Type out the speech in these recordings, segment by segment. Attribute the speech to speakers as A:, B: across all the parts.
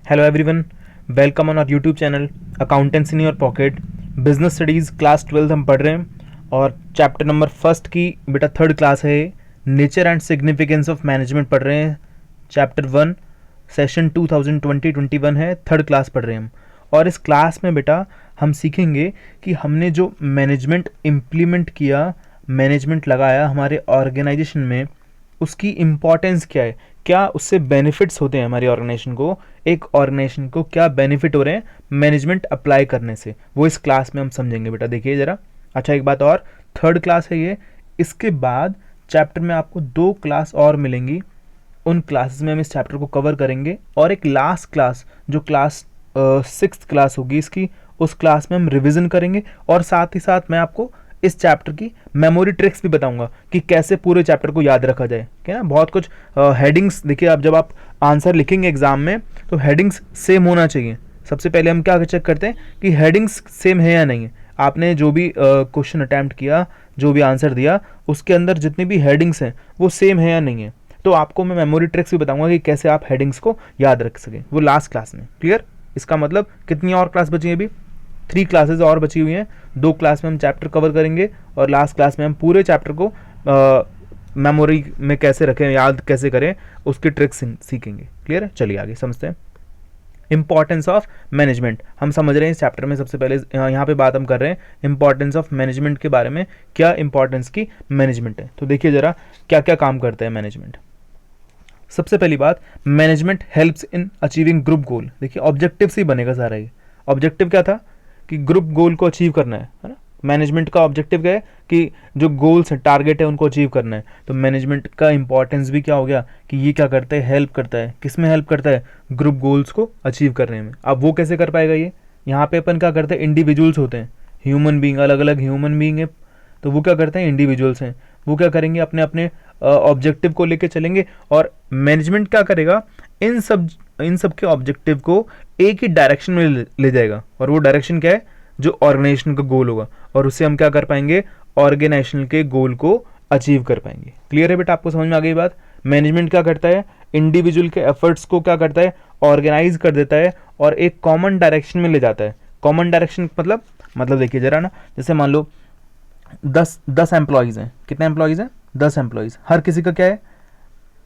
A: Hello everyone, welcome on our YouTube channel accountancy in your pocket. Business studies class 12 हम पढ़ रहे हैं और चैप्टर नंबर फर्स्ट की बेटा थर्ड क्लास है। Nature and significance of management पढ़ रहे हैं। चैप्टर 1 सेशन 2020-21 है, थर्ड क्लास पढ़ रहे हैं हम। और इस क्लास में बेटा हम सीखेंगे कि हमने जो मैनेजमेंट इम्प्लीमेंट किया, मैनेजमेंट लगाया हमारे ऑर्गेनाइजेशन में, उसकी इम्पॉर्टेंस क्या है, क्या उससे बेनिफिट्स होते हैं हमारी ऑर्गेनाइजेशन को, एक ऑर्गेनाइजेशन को क्या बेनिफिट हो रहे हैं मैनेजमेंट अप्लाई करने से, वो इस क्लास में हम समझेंगे बेटा। देखिए ज़रा। अच्छा, एक बात और, थर्ड क्लास है ये। इसके बाद चैप्टर में आपको 2 क्लास और मिलेंगी। उन क्लासेस में हम इस चैप्टर को कवर करेंगे और एक लास्ट क्लास जो क्लास 6th क्लास होगी इसकी, उस क्लास में हम रिवीजन करेंगे और साथ ही साथ मैं आपको इस चैप्टर की मेमोरी ट्रिक्स भी बताऊंगा कि कैसे पूरे चैप्टर को याद रखा जाए। क्या ना, बहुत कुछ हेडिंग्स देखिए। अब जब आप आंसर लिखेंगे एग्जाम में तो हेडिंग्स सेम होना चाहिए। सबसे पहले हम क्या चेक करते हैं कि हेडिंग्स सेम है या नहीं है। आपने जो भी क्वेश्चन अटैम्प्ट किया, जो भी आंसर दिया, उसके अंदर जितनी भी हेडिंग्स हैं वो सेम है या नहीं है। तो आपको मैं मेमोरी ट्रिक्स भी बताऊंगा कि कैसे आप हेडिंग्स को याद रख सकें, वो लास्ट क्लास में। क्लियर? इसका मतलब कितनी और क्लास बची है अभी? 3 क्लासेस और बची हुई हैं। 2 क्लास में हम चैप्टर कवर करेंगे और लास्ट क्लास में हम पूरे चैप्टर को मेमोरी में कैसे रखें, याद कैसे करें, उसकी ट्रिक्स सीखेंगे। क्लियर है? चलिए आगे समझते हैं। इंपॉर्टेंस ऑफ मैनेजमेंट हम समझ रहे हैं इस चैप्टर में। सबसे पहले यहाँ पे बात हम कर रहे हैं इंपॉर्टेंस ऑफ मैनेजमेंट के बारे में, क्या इंपॉर्टेंस की मैनेजमेंट है। तो देखिए ज़रा क्या क्या काम करता है मैनेजमेंट। सबसे पहली बात, management helps in achieving group गोल। देखिए ऑब्जेक्टिव से ही बनेगा सारा ये। ऑब्जेक्टिव क्या था कि ग्रुप गोल को अचीव करना है ना। मैनेजमेंट का ऑब्जेक्टिव क्या है कि जो गोल्स हैं, टारगेट है, उनको अचीव करना है। तो मैनेजमेंट का इंपॉर्टेंस भी क्या हो गया कि ये क्या करता है, हेल्प करता है। किस में हेल्प करता है? ग्रुप गोल्स को अचीव करने में। अब वो कैसे कर पाएगा ये? यहाँ पे अपन क्या करते हैं, इंडिविजुअल्स होते हैं, ह्यूमन बींग, अलग अलग ह्यूमन बींग है। तो वो क्या करते हैं, इंडिविजुअल्स हैं, वो क्या करेंगे, अपने अपने ऑब्जेक्टिव को लेके चलेंगे। और मैनेजमेंट क्या करेगा, इन सब के ऑब्जेक्टिव को एक ही डायरेक्शन में ले जाएगा। और वो डायरेक्शन क्या है? जो ऑर्गेनाइजेशन का गोल होगा, और उससे हम क्या कर पाएंगे, ऑर्गेनाइजेशन के गोल को अचीव कर पाएंगे। क्लियर है बेटा? आपको समझ में आ गई बात? मैनेजमेंट क्या करता है, इंडिविजुअल के एफर्ट्स को क्या करता है, ऑर्गेनाइज कर देता है और एक कॉमन डायरेक्शन में ले जाता है। कॉमन डायरेक्शन मतलब देखिए जरा ना, जैसे मान लो 10 एम्प्लॉयज़ हैं। कितने एम्प्लॉयज़ हैं? 10 एम्प्लॉयज़। हर किसी का क्या है,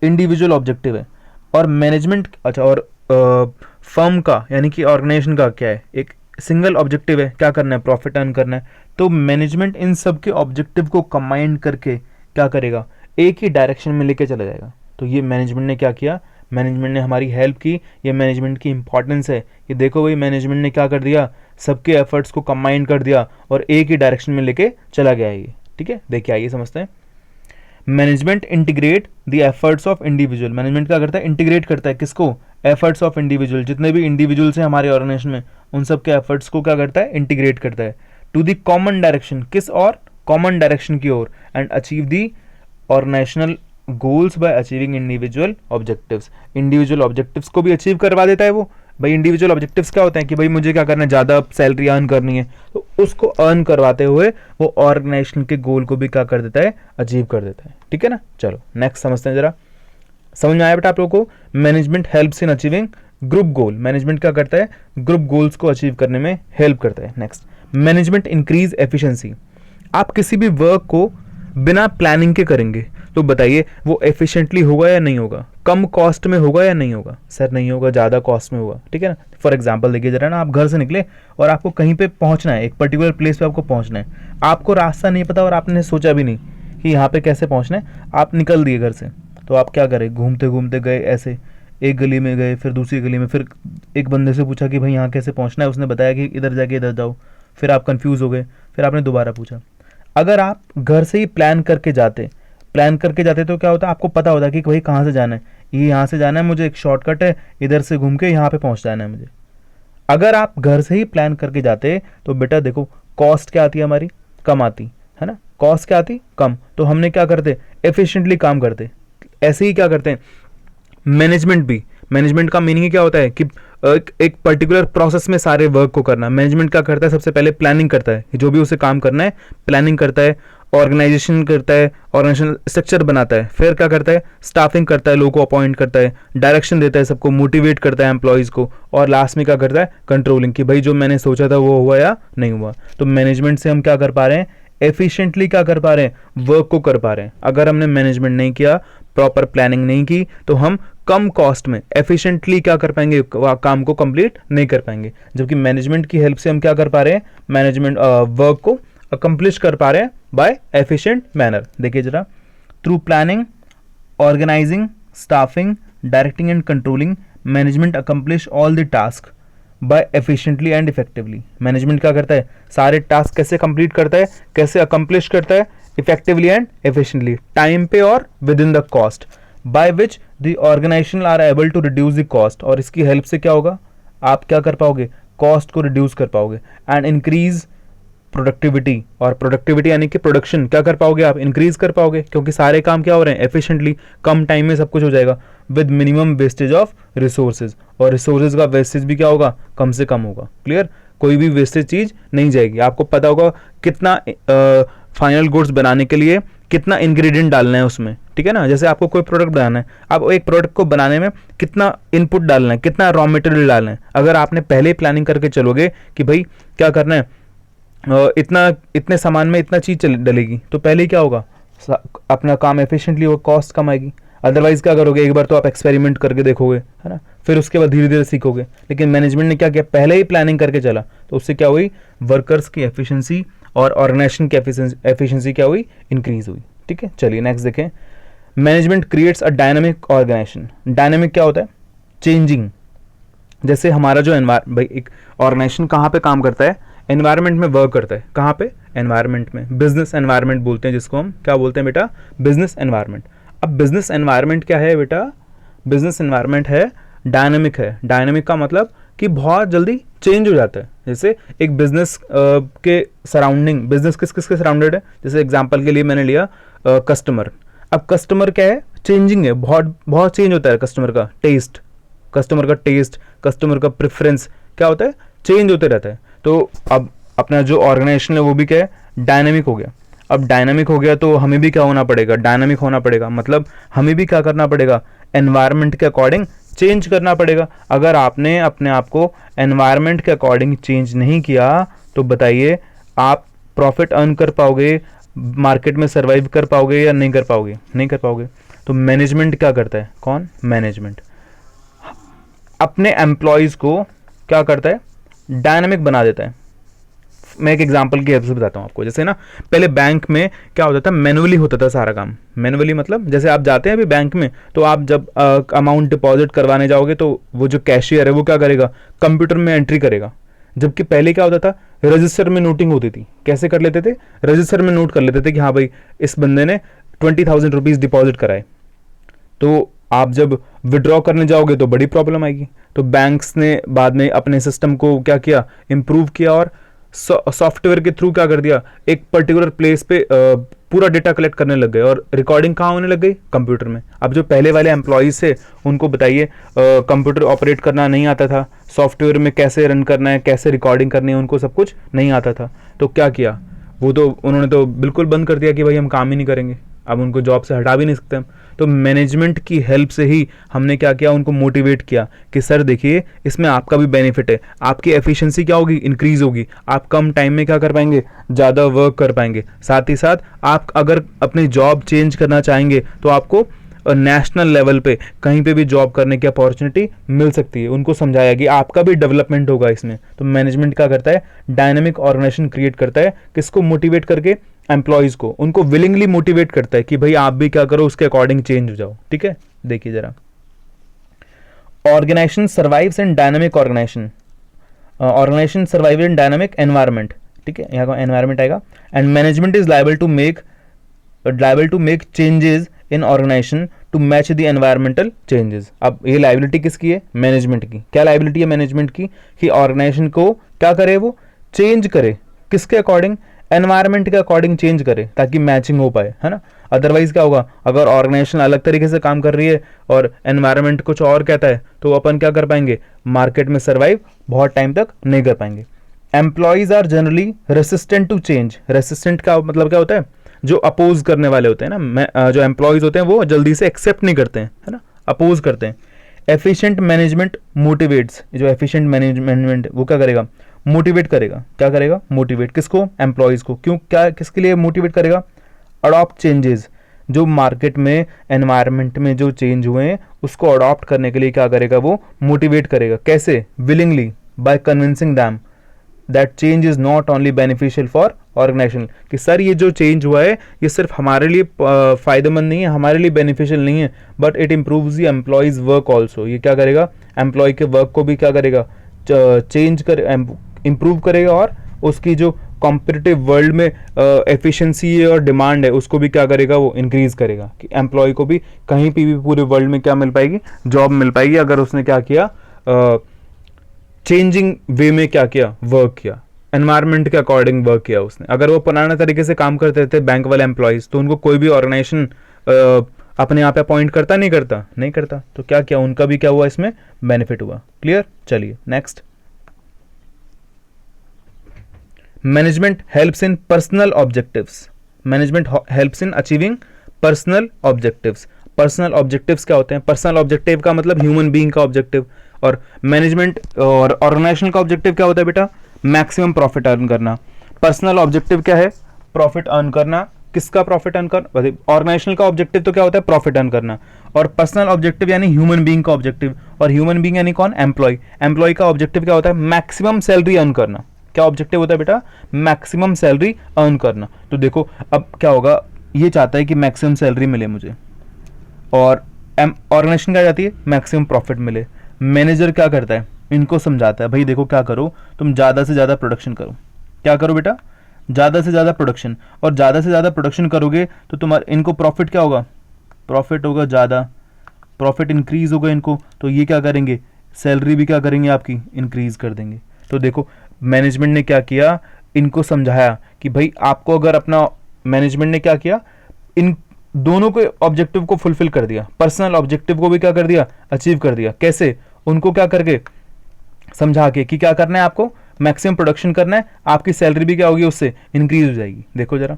A: इंडिविजुअल ऑब्जेक्टिव है। और मैनेजमेंट, अच्छा, और फर्म का यानी कि ऑर्गेनाइजेशन का क्या है, एक सिंगल ऑब्जेक्टिव है, क्या करना है, प्रॉफिट अर्न करना है। तो मैनेजमेंट इन सब के ऑब्जेक्टिव को कंबाइन करके क्या करेगा, एक ही डायरेक्शन में लेके चला जाएगा। तो ये मैनेजमेंट ने क्या किया, मैनेजमेंट ने हमारी हेल्प की। ये मैनेजमेंट की इंपॉर्टेंस है। ये देखो भाई, मैनेजमेंट ने क्या कर दिया, सबके एफर्ट्स को कंबाइन कर दिया और एक ही डायरेक्शन में लेके चला गया ये। ठीक है, देखिए आइए समझते हैं। Management integrate the efforts of individual. Management क्या करता है, इंटीग्रेट करता है किसको, एफर्ट्स ऑफ इंडिविजुअल। जितने भी इंडिविजुअल्स हैं हमारे ऑर्गेनाइजेशन में, उन सब के एफर्ट्स को क्या करता है, इंटीग्रेट करता है टू द कॉमन डायरेक्शन। किस और? कॉमन डायरेक्शन की ओर। And achieve the organisational goals by achieving individual objectives. Individual objectives को भी अचीव करवा देता है वो। भाई इंडिविजुअल ऑब्जेक्टिव्स क्या होते हैं कि भाई मुझे क्या करना है, ज़्यादा सैलरी अर्न करनी है, तो उसको अर्न करवाते हुए वो ऑर्गेनाइजेशन के गोल को भी क्या कर देता है, अचीव कर देता है। ठीक है ना? चलो नेक्स्ट समझते हैं जरा। समझ में आया बेटा आप लोगों को? Management helps in achieving group goal. Management क्या करता है, ग्रुप गोल्स को अचीव करने में हेल्प करता है। Next, management increase efficiency. आप किसी भी वर्क को बिना प्लानिंग के करेंगे तो बताइए वो एफिशिएंटली होगा या नहीं होगा, कम कॉस्ट में होगा या नहीं होगा? सर नहीं होगा, ज़्यादा कॉस्ट में होगा। ठीक है ना? फॉर एग्जांपल देखिए जरा ना, आप घर से निकले और आपको कहीं पे पहुंचना है, एक पर्टिकुलर प्लेस पे आपको पहुंचना है। आपको रास्ता नहीं पता और आपने सोचा भी नहीं कि यहाँ पे कैसे पहुंचना है। आप निकल दिए घर से, तो आप क्या करें, घूमते घूमते गए, ऐसे एक गली में गए, फिर दूसरी गली में, फिर एक बंदे से पूछा कि भाई यहाँ कैसे पहुँचना है। उसने बताया कि इधर जाके इधर जाओ। फिर आप कन्फ्यूज़ हो गए, फिर आपने दोबारा पूछा। अगर आप घर से ही प्लान करके जाते तो क्या होता, आपको पता होता कि भाई कहाँ से जाना है, ये यहाँ से जाना है, मुझे एक शॉर्टकट है, इधर से घूम के यहाँ पे पहुँच जाना है मुझे। अगर आप घर से ही प्लान करके जाते तो बेटा देखो कॉस्ट क्या आती है हमारी, कम आती है ना। कॉस्ट क्या आती, कम। तो हमने क्या करते, एफिशिएंटली काम करते। ऐसे ही क्या करते हैं मैनेजमेंट भी। मैनेजमेंट का मीनिंग क्या होता है कि एक पर्टिकुलर प्रोसेस में सारे वर्क को करना। मैनेजमेंट क्या करता है, सबसे पहले प्लानिंग करता है, जो भी उसे काम करना है प्लानिंग करता है ऑर्गेनाइजेशन करता है, ऑर्गेनाइजेशन स्ट्रक्चर बनाता है, फिर क्या करता है, स्टाफिंग करता है, लोगों को अपॉइंट करता है, डायरेक्शन देता है, सबको मोटिवेट करता है एम्प्लॉयज़ को, और लास्ट में क्या करता है, कंट्रोलिंग, कि भाई जो मैंने सोचा था वो हुआ या नहीं हुआ। तो मैनेजमेंट से हम क्या कर पा रहे हैं, एफिशिएंटली क्या कर पा रहे हैं, वर्क को कर पा रहे हैं। अगर हमने मैनेजमेंट नहीं किया, प्रॉपर प्लानिंग नहीं की, तो हम कम कॉस्ट में एफिशिएंटली क्या कर पाएंगे, काम को कंप्लीट नहीं कर पाएंगे। जबकि मैनेजमेंट की हेल्प से हम क्या कर पा रहे हैं, मैनेजमेंट वर्क को अकम्प्लिश कर पा रहे हैं बाय एफिशिएंट मैनर। देखिए जरा, through planning, organising, staffing, directing and controlling, management accomplish all the task by efficiently and effectively. Management क्या करता है, सारे टास्क कैसे कंप्लीट करता है, कैसे अकम्प्लिश करता है, इफेक्टिवली एंड एफिशिएंटली, टाइम पे और within the cost, by which the organisation are able to reduce the cost. और इसकी हेल्प से क्या होगा, आप क्या कर पाओगे, कॉस्ट को रिड्यूस कर पाओगे, एंड इंक्रीज प्रोडक्टिविटी। और प्रोडक्टिविटी यानी कि प्रोडक्शन क्या कर पाओगे, आप इंक्रीज कर पाओगे, क्योंकि सारे काम क्या हो रहे हैं, एफिशिएंटली, कम टाइम में सब कुछ हो जाएगा, with minimum wastage of resources. और रिसोर्सेज का वेस्टेज भी क्या होगा, कम से कम होगा। क्लियर, कोई भी वेस्टेज चीज नहीं जाएगी। आपको पता होगा कितना फाइनल गुड्स बनाने के लिए कितना इंग्रेडिएंट डालना है उसमें, ठीक है ना। जैसे आपको कोई प्रोडक्ट बनाना है, आप एक प्रोडक्ट को बनाने में कितना इनपुट डालना है, कितना रॉ मटेरियल डालना है, अगर आपने पहले ही प्लानिंग करके चलोगे कि भाई क्या करना है, इतना, इतने सामान में इतना चीज डलेगी, तो पहले ही क्या होगा, अपना काम एफिशिएंटली होगा, कॉस्ट कम आएगी। अदरवाइज क्या करोगे, एक बार तो आप एक्सपेरिमेंट करके देखोगे, है ना, फिर उसके बाद धीरे धीरे सीखोगे। लेकिन मैनेजमेंट ने क्या किया, पहले ही प्लानिंग करके चला, तो उससे क्या हुई, वर्कर्स की एफिशिएंसी और ऑर्गेनाइजेशन की एफिशिएंसी क्या हुई, इंक्रीज हुई। ठीक है, चलिए नेक्स्ट देखें। Management creates a dynamic organisation. Dynamic क्या होता है, चेंजिंग। जैसे हमारा जो भाई एक ऑर्गेनाइजेशन कहाँ पे काम करता है, एनवायरनमेंट में वर्क करता है। कहाँ पे, एनवायरनमेंट में, बिजनेस एनवायरनमेंट बोलते हैं जिसको हम, क्या बोलते हैं बेटा, बिजनेस एनवायरनमेंट। अब बिजनेस एनवायरनमेंट क्या है बेटा, बिजनेस एनवायरनमेंट है डायनामिक है। डायनामिक का मतलब कि बहुत जल्दी चेंज हो जाता है। जैसे एक बिजनेस के सराउंडिंग, बिजनेस किस किस के सराउंडेड है, जैसे एग्जांपल के लिए मैंने लिया कस्टमर। अब कस्टमर क्या है, चेंजिंग है, बहुत बहुत चेंज होता है कस्टमर का टेस्ट, कस्टमर का टेस्ट, कस्टमर का प्रेफरेंस क्या होता है, चेंज होते रहता है। तो अब अपना जो ऑर्गेनाइजेशन है वो भी क्या है, डायनामिक हो गया। अब डायनामिक हो गया तो हमें भी क्या होना पड़ेगा, डायनामिक होना पड़ेगा, मतलब हमें भी क्या करना पड़ेगा, एनवायरनमेंट के अकॉर्डिंग चेंज करना पड़ेगा। अगर आपने अपने आप को एनवायरनमेंट के अकॉर्डिंग चेंज नहीं किया तो बताइए आप प्रॉफिट अर्न कर पाओगे, मार्केट में सर्वाइव कर पाओगे या नहीं कर पाओगे, नहीं कर पाओगे। तो मैनेजमेंट क्या करता है, कौन, मैनेजमेंट अपने एम्प्लॉयज़ को क्या करता है, डायनामिक बना देता है। मैं एक एग्जांपल की हेल्प से बताता हूँ आपको। जैसे ना पहले बैंक में क्या होता था, मैनुअली होता था सारा काम। मैनुअली मतलब जैसे आप जाते हैं अभी बैंक में, तो आप जब अमाउंट डिपॉजिट करवाने जाओगे तो वो जो कैशियर है वो क्या करेगा, कंप्यूटर में एंट्री करेगा। जबकि पहले क्या होता था, रजिस्टर में नोटिंग होती थी। कैसे कर लेते थे, रजिस्टर में नोट कर लेते थे कि हाँ भाई इस बंदे ने 20,000 रुपीज़ डिपॉजिट कराए। तो आप जब विड्रॉ करने जाओगे तो बड़ी प्रॉब्लम आएगी। तो बैंक्स ने बाद में अपने सिस्टम को क्या किया, इम्प्रूव किया और सॉफ्टवेयर के थ्रू क्या कर दिया, एक पर्टिकुलर प्लेस पे पूरा डेटा कलेक्ट करने लग गए और रिकॉर्डिंग कहाँ होने लग गई, कंप्यूटर में। अब जो पहले वाले एम्प्लॉयज़ थे उनको बताइए कंप्यूटर ऑपरेट करना नहीं आता था, सॉफ्टवेयर में कैसे रन करना है, कैसे रिकॉर्डिंग करनी है, उनको सब कुछ नहीं आता था। तो क्या किया, वो तो उन्होंने तो बिल्कुल बंद कर दिया कि भाई हम काम ही नहीं करेंगे, अब उनको जॉब से हटा भी नहीं सकते हम। तो मैनेजमेंट की हेल्प से ही हमने क्या किया, उनको मोटिवेट किया कि सर देखिए इसमें आपका भी बेनिफिट है, आपकी एफिशिएंसी क्या होगी, इंक्रीज होगी, आप कम टाइम में क्या कर पाएंगे, ज़्यादा वर्क कर पाएंगे। साथ ही साथ आप अगर अपनी जॉब चेंज करना चाहेंगे तो आपको नेशनल लेवल पे कहीं पे भी जॉब करने की अपॉर्चुनिटी मिल सकती है। उनको समझाया कि आपका भी डेवलपमेंट होगा इसमें। तो मैनेजमेंट क्या करता है, डायनामिक ऑर्गेनाइजेशन क्रिएट करता है, किसको मोटिवेट करके, एम्प्लॉयज़ को, उनको विलिंगली मोटिवेट करता है कि भाई आप भी क्या करो, उसके अकॉर्डिंग चेंज हो जाओ। ठीक है, देखिए जरा, organisation survives in dynamic organisation, organisation survive in dynamic environment. ठीक है, यहाँ का एनवायरनमेंट आएगा। And management is liable to make changes in organisation to match the environmental changes. अब ये लाइबिलिटी किसकी है, मैनेजमेंट की। क्या लाइबिलिटी है मैनेजमेंट की, कि ऑर्गेनाइजेशन को क्या करे, वो चेंज करे, किसके अकॉर्डिंग, एनवायरनमेंट के अकॉर्डिंग चेंज करे, ताकि मैचिंग हो पाए, है ना। अदरवाइज क्या होगा, अगर ऑर्गेनाइजेशन अलग तरीके से काम कर रही है और एनवायरनमेंट कुछ और कहता है तो अपन क्या कर पाएंगे, मार्केट में सर्वाइव बहुत टाइम तक नहीं कर पाएंगे। Employees are generally resistant to change. Resistant का मतलब क्या होता है, जो अपोज करने वाले होते हैं ना, जो एम्प्लॉयज होते हैं वो जल्दी से एक्सेप्ट नहीं करते हैं, है ना, अपोज करते हैं। एफिशिएंट मैनेजमेंट मोटिवेट्स, जो एफिशिएंट मैनेजमेंट वो क्या करेगा, मोटिवेट करेगा। क्या करेगा, मोटिवेट किसको, एम्प्लॉयज को। क्यों, क्या किसके लिए मोटिवेट करेगा, अडॉप्ट चेंजेस, जो मार्केट में एनवायरनमेंट में जो चेंज हुए हैं उसको अडॉप्ट करने के लिए क्या करेगा, वो मोटिवेट करेगा। कैसे, willingly, by convincing them that change is not only beneficial for organisation, कि सर ये जो चेंज हुआ है ये सिर्फ हमारे लिए फायदेमंद नहीं है, हमारे लिए बेनिफिशियल नहीं है, but it improves the employees work also. ये क्या करेगा, एम्प्लॉय के वर्क को भी क्या करेगा, चेंज कर इम्प्रूव करेगा, और उसकी जो कॉम्पिटिटिव वर्ल्ड में एफिशिएंसी और डिमांड है उसको भी क्या करेगा, वो इंक्रीज करेगा, कि एम्प्लॉय को भी कहीं भी पूरे वर्ल्ड में क्या मिल पाएगी, जॉब मिल पाएगी, अगर उसने क्या किया, चेंजिंग वे में क्या किया, वर्क किया, एनवायरनमेंट के अकॉर्डिंग वर्क किया उसने। अगर वो पुराने तरीके से काम करते थे बैंक वाले एम्प्लॉयज, तो उनको कोई भी ऑर्गेनाइजेशन अपने यहाँ पे अपॉइंट करता नहीं करता, नहीं करता, तो क्या किया, उनका भी क्या हुआ, इसमें बेनिफिट हुआ। क्लियर, चलिए next. Management helps in personal objectives, management helps in achieving personal objectives. Personal objectives क्या होते हैं, पर्सनल ऑब्जेक्टिव का मतलब ह्यूमन बीइंग का ऑब्जेक्टिव, और मैनेजमेंट और ऑर्गेनाइजेशन का ऑब्जेक्टिव क्या होता है बेटा, मैक्सिमम प्रॉफिट अर्न करना। पर्सनल ऑब्जेक्टिव क्या है, प्रॉफिट अर्न करना। किसका प्रॉफिट अर्न कर, ऑर्गेनाइजेशन का ऑब्जेक्टिव तो क्या होता है, प्रॉफिट अर्न करना, और पर्सनल ऑब्जेक्टिव यानी ह्यूमन बीइंग का ऑब्जेक्टिव, और ह्यूमन बीइंग यानी कौन, एम्प्लॉय। एम्प्लॉय का ऑब्जेक्टिव क्या होता है, मैक्सिमम सैलरी अर्न करना। क्या ऑब्जेक्टिव होता है बेटा, मैक्सिमम सैलरी अर्न करना। तो देखो अब क्या होगा, ये चाहता है कि मैक्सिमम सैलरी मिले मुझे, और ऑर्गेनाइजेशन क्या चाहती है, मैक्सिमम प्रॉफिट मिले। मैनेजर क्या करता है, इनको समझाता है, भाई देखो क्या करो, तुम ज़्यादा से ज़्यादा प्रोडक्शन करो। क्या करो बेटा, ज़्यादा से ज़्यादा प्रोडक्शन, और ज़्यादा से ज़्यादा प्रोडक्शन करोगे तो तुम्हारे इनको प्रॉफिट क्या होगा, प्रॉफिट होगा ज़्यादा, प्रॉफिट इंक्रीज होगा इनको, तो ये क्या करेंगे, सैलरी भी क्या करेंगे आपकी, इंक्रीज कर देंगे। तो देखो मैनेजमेंट ने क्या किया, इनको समझाया कि भाई आपको अगर अपना, मैनेजमेंट ने क्या किया, इन दोनों के ऑब्जेक्टिव को फुलफिल कर दिया, पर्सनल ऑब्जेक्टिव को भी क्या कर दिया, अचीव कर दिया। कैसे, उनको क्या करके, समझा के कि क्या करना है आपको, मैक्सिमम प्रोडक्शन करना है, आपकी सैलरी भी क्या होगी, उससे इंक्रीज हो जाएगी। देखो जरा,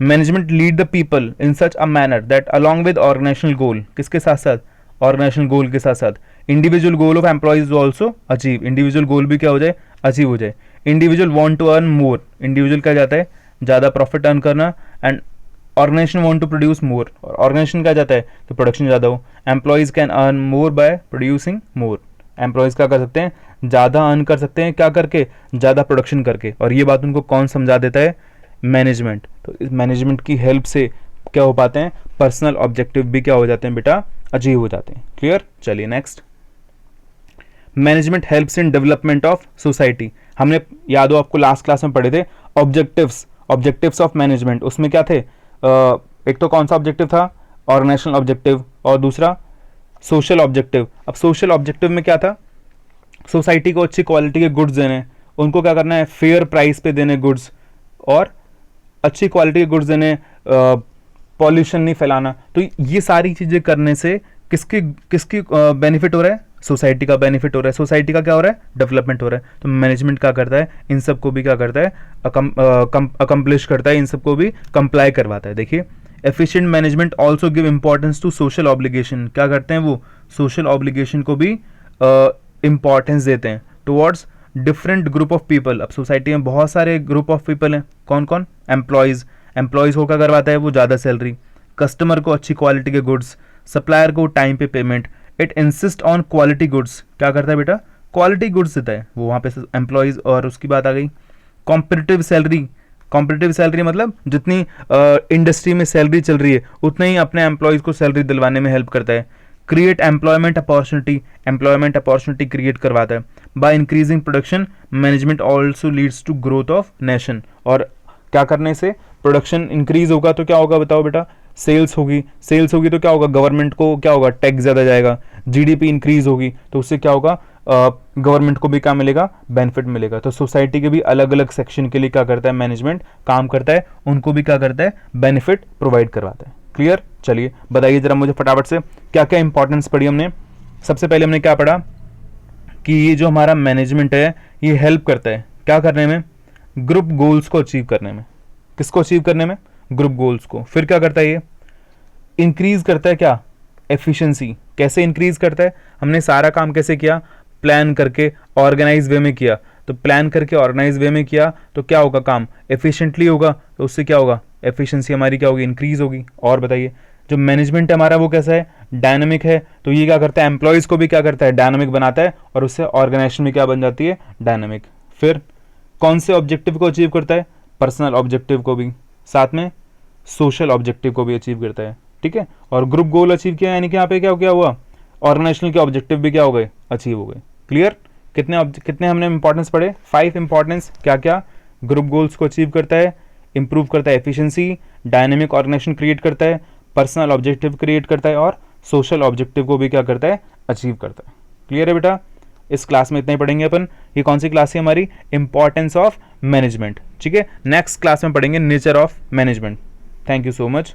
A: management lead the people in such a manner that along with organisational goal, किसके साथ साथ, ऑर्गेनाइजेशनल गोल के साथ साथ individual goal of employees also achieve, individual goal भी क्या हो जाए, अचीव हो जाए। Individual want to earn more, individual क्या जाता है, ज़्यादा प्रॉफिट अर्न करना, and organisation want to produce more, और ऑर्गेनाइजेशन क्या जाता है कि प्रोडक्शन ज़्यादा हो। Employees can earn more by producing more, employees क्या कर सकते हैं, ज़्यादा अर्न कर सकते हैं, क्या करके, ज़्यादा प्रोडक्शन करके। और ये बात उनको कौन समझा देता है, मैनेजमेंट। तो इस मैनेजमेंट की हेल्प से क्या हो पाते हैं, पर्सनल ऑब्जेक्टिव भी क्या हो जाते हैं बेटा, अचीव हो जाते हैं। क्लियर, चलिए next. Management helps in development of society, हमने याद हो आपको लास्ट क्लास में पढ़े थे ऑब्जेक्टिव्स, ऑब्जेक्टिव्स ऑफ मैनेजमेंट। उसमें क्या थे, एक तो कौन सा ऑब्जेक्टिव था, ऑर्गेनाइजेशनल ऑब्जेक्टिव, और दूसरा सोशल ऑब्जेक्टिव। अब सोशल ऑब्जेक्टिव में क्या था, सोसाइटी को अच्छी क्वालिटी के गुड्स देने, उनको क्या करना है, फेयर प्राइस पे देने गुड्स, और अच्छी क्वालिटी के गुड्स देने, पॉल्यूशन नहीं फैलाना। तो ये सारी चीज़ें करने से किसकी किसकी बेनिफिट हो रहा है, सोसाइटी का बेनिफिट हो रहा है, सोसाइटी का क्या हो रहा है, डेवलपमेंट हो रहा है। तो मैनेजमेंट क्या करता है, इन सबको भी क्या करता है, अकम्प्लिश करता है, इन सबको भी कंप्लाई करवाता है। देखिए, efficient management also give importance to social obligation, क्या करते हैं वो, सोशल ऑब्लिगेशन को भी इंपॉर्टेंस देते हैं towards different group of people. अब सोसाइटी में बहुत सारे ग्रुप ऑफ पीपल हैं, कौन कौन, एम्प्लॉयज़, एम्प्लॉयज़ को क्या करवाता है वो, ज़्यादा सैलरी, कस्टमर को अच्छी क्वालिटी के गुड्स, सप्लायर को टाइम पे payment. It insist on quality goods, क्या करता है बेटा, क्वालिटी गुड्स देता है वो वहाँ पे एम्प्लॉयज़। और उसकी बात आ गई कॉम्पिटिटिव सैलरी, कॉम्पिटिटिव सैलरी मतलब जितनी इंडस्ट्री में सैलरी चल रही है उतने ही अपने एम्प्लॉयज़ को सैलरी दिलवाने में हेल्प करता है। क्रिएट एम्प्लॉयमेंट अपॉर्चुनिटी क्रिएट करवाता है। By increasing production management also leads to growth of nation, और क्या करने से प्रोडक्शन इंक्रीज होगा तो क्या होगा बताओ बेटा, सेल्स होगी, सेल्स होगी तो क्या होगा, गवर्नमेंट को क्या होगा, टैक्स ज़्यादा जाएगा। जीडीपी इंक्रीज होगी तो उससे क्या होगा, गवर्नमेंट को भी क्या मिलेगा, बेनिफिट मिलेगा। तो सोसाइटी के भी अलग अलग सेक्शन के लिए क्या करता है, मैनेजमेंट काम करता है, उनको भी क्या करता है, बेनिफिट प्रोवाइड करवाता है। क्लियर, चलिए बताइए जरा मुझे फटाफट से क्या क्या इंपॉर्टेंस पढ़ी हमने। सबसे पहले हमने क्या पढ़ा कि ये जो हमारा मैनेजमेंट है ये हेल्प करता है क्या करने में, ग्रुप गोल्स को अचीव करने में। किसको अचीव करने में, ग्रुप गोल्स को। फिर क्या करता है ये, इंक्रीज करता है क्या, एफिशिएंसी। कैसे इंक्रीज करता है, हमने सारा काम कैसे किया, प्लान करके ऑर्गेनाइज वे में किया। तो प्लान करके ऑर्गेनाइज वे में किया तो क्या होगा, काम एफिशिएंटली होगा, तो उससे क्या होगा, एफिशिएंसी हमारी क्या होगी, इंक्रीज होगी। और बताइए, जो मैनेजमेंट है हमारा वो कैसा है, डायनामिक है। तो ये क्या करता है, एम्प्लॉयज़ को भी क्या करता है, डायनामिक बनाता है, और उससे ऑर्गेनाइजेशन में क्या बन जाती है, डायनामिक। फिर कौन से ऑब्जेक्टिव को अचीव करता है, पर्सनल ऑब्जेक्टिव को भी, साथ में सोशल ऑब्जेक्टिव को भी अचीव करता है, ठीक है। और ग्रुप गोल अचीव किया, यानी कि यहाँ पे क्या हुआ, ऑर्गेनाइजेशन के ऑब्जेक्टिव भी क्या हो गए, अचीव हो गए। क्लियर, कितने हमने इंपॉर्टेंस पढ़े, 5 इंपॉर्टेंस। क्या क्या, ग्रुप गोल्स को अचीव करता है, इंप्रूव करता है एफिशिएंसी, डायनेमिक ऑर्गेनाइजेशन क्रिएट करता है, पर्सनल ऑब्जेक्टिव क्रिएट करता है, और सोशल ऑब्जेक्टिव को भी क्या करता है, अचीव करता है। क्लियर है बेटा, इस क्लास में इतना ही पढ़ेंगे अपन। ये कौन सी क्लास है हमारी, इंपॉर्टेंस ऑफ मैनेजमेंट, ठीक है। नेक्स्ट क्लास में पढ़ेंगे nature of management. Thank you so much.